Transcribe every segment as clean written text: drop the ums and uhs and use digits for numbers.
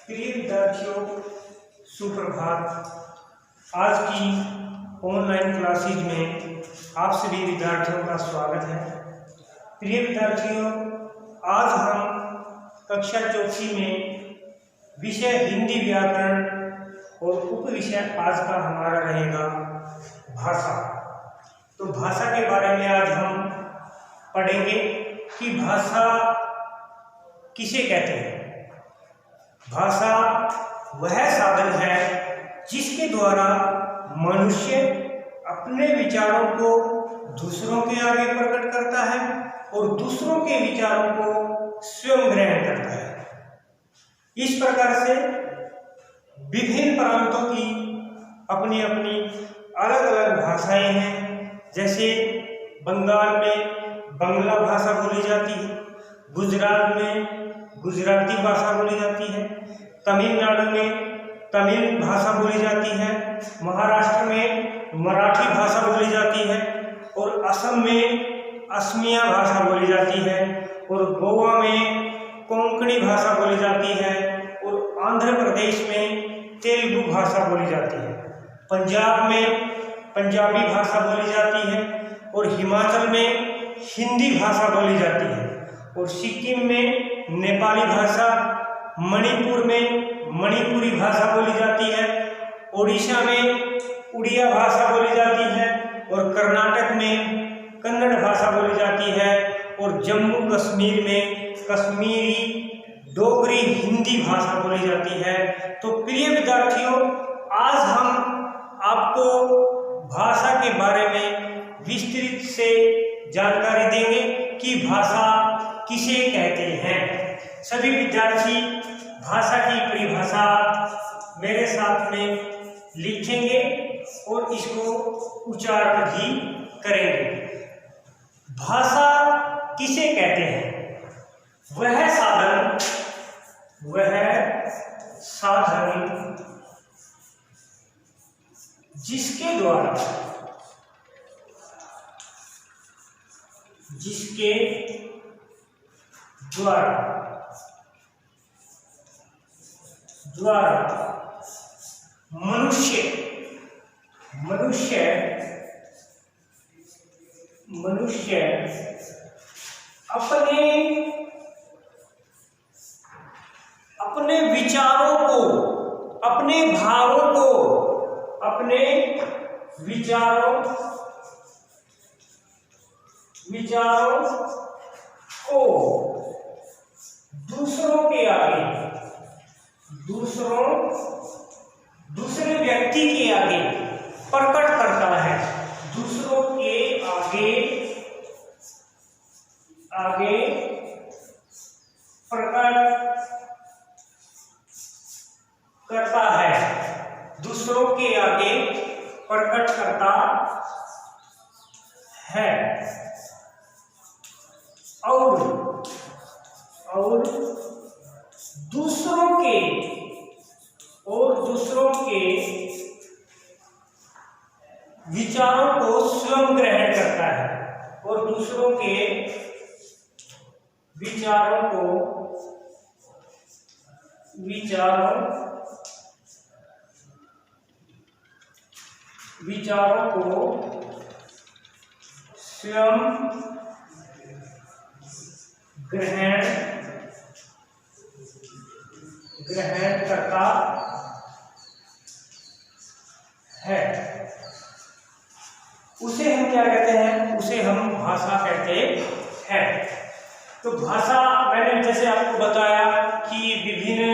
प्रिय विद्यार्थियों, सुप्रभात। आज की ऑनलाइन क्लासेज में आप सभी विद्यार्थियों का स्वागत है। प्रिय विद्यार्थियों, आज हम कक्षा चौथी में विषय हिंदी व्याकरण और उप विषय आज का हमारा रहेगा भाषा। तो भाषा के बारे में आज हम पढ़ेंगे कि भाषा किसे कहते हैं। भाषा वह साधन है जिसके द्वारा मनुष्य अपने विचारों को दूसरों के आगे प्रकट करता है और दूसरों के विचारों को स्वयं ग्रहण करता है। इस प्रकार से विभिन्न प्रांतों की अपनी अपनी अलग अलग भाषाएं हैं। जैसे बंगाल में बंगला भाषा बोली जाती है, गुजरात में गुजराती भाषा बोली जाती है, तमिलनाडु में तमिल भाषा बोली जाती है, महाराष्ट्र में मराठी भाषा बोली जाती है और असम में असमिया भाषा बोली जाती है और गोवा में कोंकणी भाषा बोली जाती है और आंध्र प्रदेश में तेलुगु भाषा बोली जाती है। पंजाब में पंजाबी भाषा बोली जाती है और हिमाचल में हिंदी भाषा बोली जाती है और सिक्किम में नेपाली भाषा, मणिपुर में मणिपुरी भाषा बोली जाती है, ओडिशा में उड़िया भाषा बोली जाती है और कर्नाटक में कन्नड़ भाषा बोली जाती है और जम्मू कश्मीर में कश्मीरी डोगरी हिंदी भाषा बोली जाती है। तो प्रिय विद्यार्थियों, आज हम आपको भाषा के बारे में विस्तृत से जानकारी देंगे कि भाषा किसे कहते हैं। सभी विद्यार्थी भाषा की परिभाषा मेरे साथ में लिखेंगे और इसको उच्चारण भी करेंगे। भाषा किसे कहते हैं? वह साधन जिसके द्वारा मनुष्य अपने विचारों को, अपने भावों को, अपने विचारों को दूसरों के आगे, दूसरे व्यक्ति के आगे प्रकट करता है। दूसरों के आगे प्रकट करता है, दूसरों के आगे प्रकट करता है और दूसरों के विचारों को स्वयं ग्रहण करता है और दूसरों के विचारों को स्वयं ग्रहण करता है। उसे हम क्या कहते हैं? उसे हम भाषा कहते हैं। तो भाषा, मैंने जैसे आपको बताया कि विभिन्न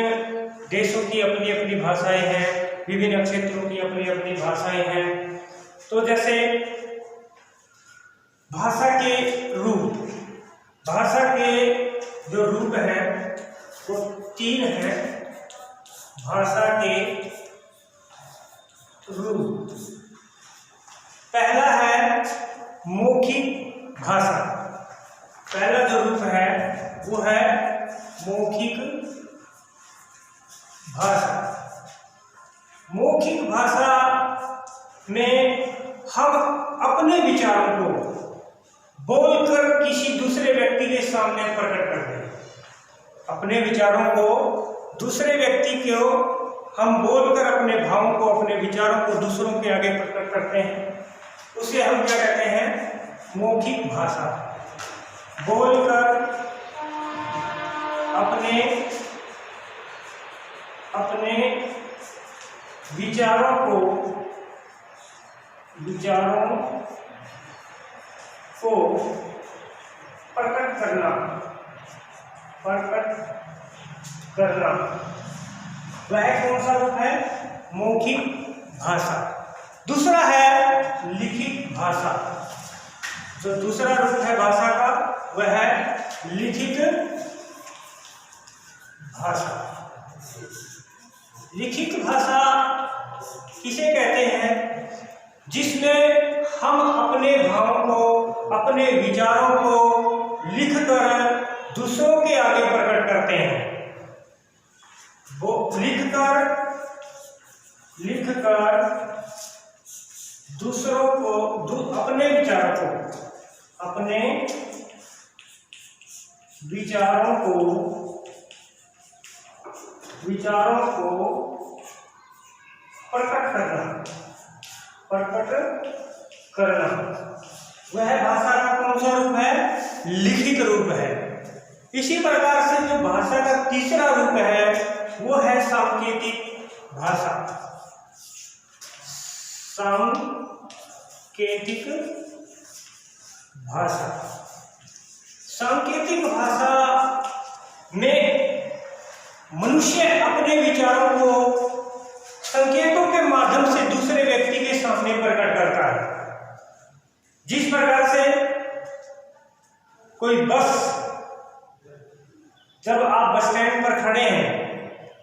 देशों की अपनी अपनी भाषाएं हैं, विभिन्न क्षेत्रों की अपनी अपनी भाषाएं हैं। तो जैसे भाषा के जो रूप हैं वो 3 हैं। भाषा के रूप, पहला है मौखिक भाषा। पहला जो रूप है वो है मौखिक भाषा। मौखिक भाषा में हम अपने विचारों को बोलकर किसी दूसरे व्यक्ति के सामने प्रकट करते हैं। अपने विचारों को दूसरे व्यक्ति को हम बोलकर अपने भावों को, अपने विचारों को दूसरों के आगे प्रकट करते हैं, उसे हम क्या कहते हैं? मौखिक भाषा। बोलकर अपने विचारों को प्रकट करना वह कौन सा रूप है? मौखिक भाषा। दूसरा है लिखित भाषा। जो दूसरा रूप है भाषा का वह है लिखित भाषा। लिखित भाषा किसे कहते हैं? जिसमें हम अपने भावों को, अपने विचारों को लिखकर दूसरों के आगे प्रकट करते हैं। वो लिखकर दूसरों को, अपने विचारों को प्रकट करना वह भाषा का कौन सा रूप है? लिखित रूप है। इसी प्रकार से जो भाषा का तीसरा रूप है वो है सांकेतिक भाषा। सांकेतिक भाषा में मनुष्य अपने विचारों को संकेतों के माध्यम से दूसरे व्यक्ति के सामने प्रकट करता है। जिस प्रकार से कोई बस, जब आप बस स्टैंड पर खड़े हैं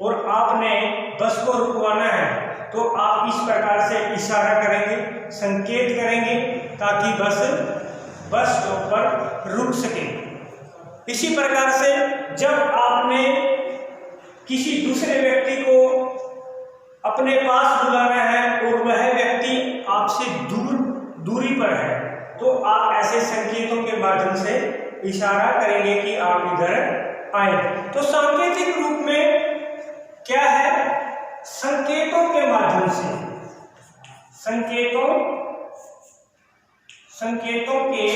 और आपने बस को रुकवाना है तो आप इस प्रकार से इशारा करेंगे, संकेत करेंगे ताकि बस स्टॉप पर रुक सके। इसी प्रकार से जब आपने किसी दूसरे व्यक्ति को अपने पास बुलाना है और वह व्यक्ति आपसे दूरी पर है तो आप ऐसे संकेतों के माध्यम से इशारा करेंगे कि आप इधर आए। तो सांकेतिक रूप में क्या है? संकेतों के माध्यम से, संकेतों के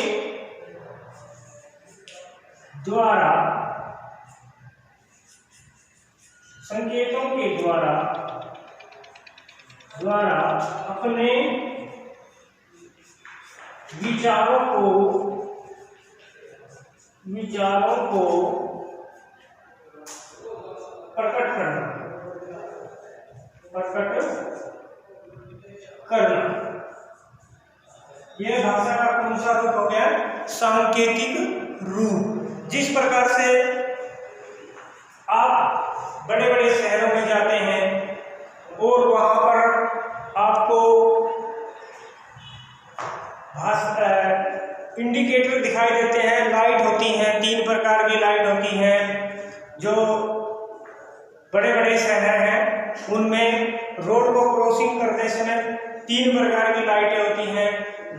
द्वारा अपने विचारों को प्रकट करना यह भाषा का कौन सा रूप हो गया? सांकेतिक रूप। जिस प्रकार से आप बड़े बड़े शहरों में जाते हैं और वहां पर आपको इंडिकेटर दिखाई देते हैं, लाइट होती हैं, 3 प्रकार की लाइट होती हैं। जो बड़े बड़े शहर हैं उनमें रोड को क्रॉसिंग करते समय 3 प्रकार की लाइटें होती हैं,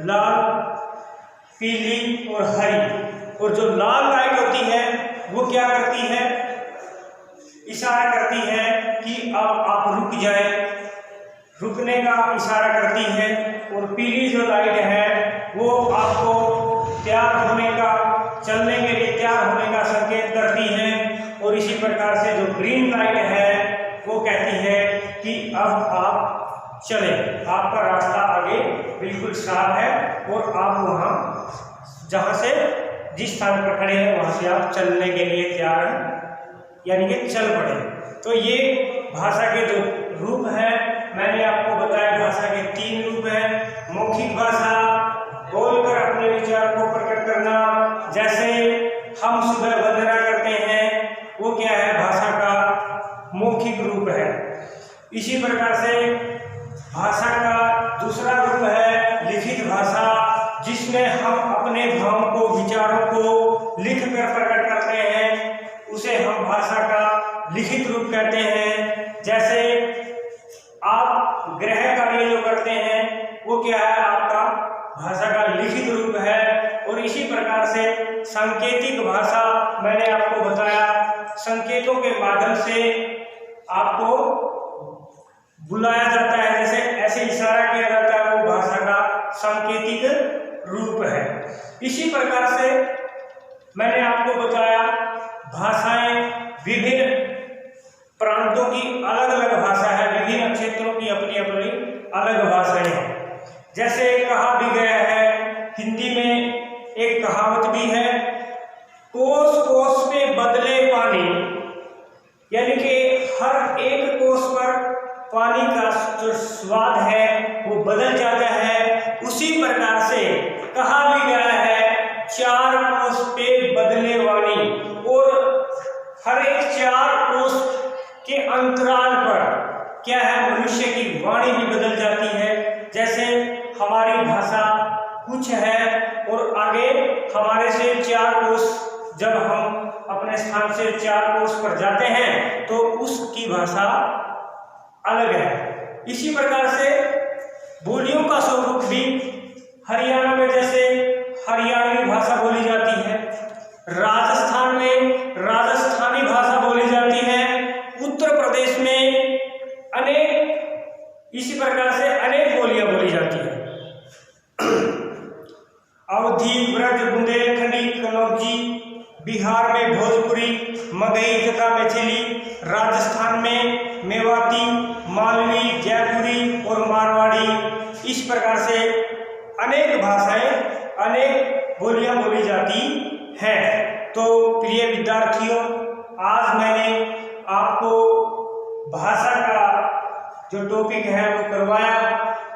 लाल, पीली और हरी। और जो लाल लाइट होती है वो क्या करती है? इशारा करती है कि अब आप रुक जाएं, रुकने का इशारा करती है। और पीली जो लाइट है वो आपको तैयार होने का, चलने के लिए तैयार होने का संकेत करती है। और इसी प्रकार से जो ग्रीन लाइट है वो कहती है कि अब आप चलें, आपका रास्ता आगे बिल्कुल साफ है और आप वहाँ जहाँ से जिस स्थान पर खड़े हैं वहाँ से आप चलने के लिए तैयार हैं, यानी कि चल पड़े। तो ये भाषा के जो रूप हैं मैंने आपको बताया, भाषा के 3 रूप हैं। मौखिक भाषा, बोलकर अपने विचार को प्रकट करना, जैसे हम सुबह वंदना करते हैं वो क्या है? भाषा का मौखिक रूप है। इसी प्रकार से भाषा का दूसरा रूप है लिखित भाषा, जिसमें हम अपने भावों को, विचारों को लिखकर प्रकट करते हैं, उसे हम भाषा का लिखित रूप कहते हैं। जैसे आप गृह कार्य जो करते हैं वो क्या है? आपका भाषा का लिखित रूप है। और इसी प्रकार से सांकेतिक भाषा मैंने आपको बताया, संकेतों के माध्यम से आपको बुलाया जाता है, जैसे ऐसे इशारा किया जाता है, वो भाषा का सांकेतिक रूप है। इसी प्रकार से मैंने आपको बताया भाषाएं विभिन्न प्रांतों की अलग अलग भाषा है, विभिन्न क्षेत्रों की अपनी अपनी अलग भाषाएं हैं। जैसे कहा भी गया है, हिंदी में एक कहावत भी है, कोस कोस पे बदले पानी, यानी कि हर एक कोस पर पानी का जो स्वाद है वो बदल जाता है। उसी प्रकार से कहा भी गया है, चार कोस पे बदले वाणी, और हर एक चार कोस के अंतराल पर क्या है, मनुष्य की वाणी भी बदल जाती है। जैसे हमारी भाषा कुछ है और आगे हमारे से चार कोस, जब हम अपने स्थान से चार कोस पर जाते हैं तो उसकी भाषा अलग है। इसी प्रकार से बोलियों का स्वरूप भी हरियाणा में जैसे हरियाणवी भाषा बोली जाती है, राजस्थान में राजस्थानी भाषा बोली जाती है, उत्तर प्रदेश में इसी प्रकार से अनेक बोलियां बोली जाती है। अवधी, ब्रज, बुंदेलखंडी, कनौजी, बिहार में भोजपुरी, मगही तथा मैथिली, राजस्थान में मेवाती, मालवी, जयपुरी और मारवाड़ी। इस प्रकार से अनेक भाषाएं, अनेक बोलियां बोली जाती हैं। तो प्रिय विद्यार्थियों, आज मैंने आपको भाषा का जो टॉपिक है वो करवाया।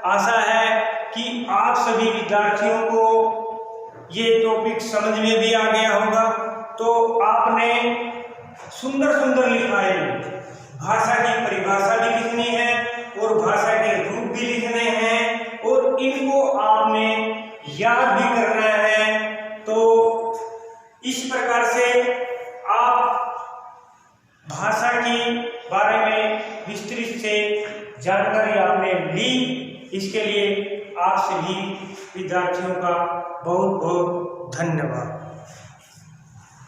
आशा है कि आप सभी विद्यार्थियों को ये टॉपिक समझ में भी आ गया होगा। तो आपने सुंदर सुंदर लिखाएं, भाषा की परिभाषा भी लिखनी है और भाषा के रूप भी लिखने हैं और इनको आपने याद भी करना है। तो इस प्रकार से आप भाषा की बारे में विस्तृत से जानकारी आपने ली। इसके लिए आप सभी विद्यार्थियों का बहुत बहुत धन्यवाद।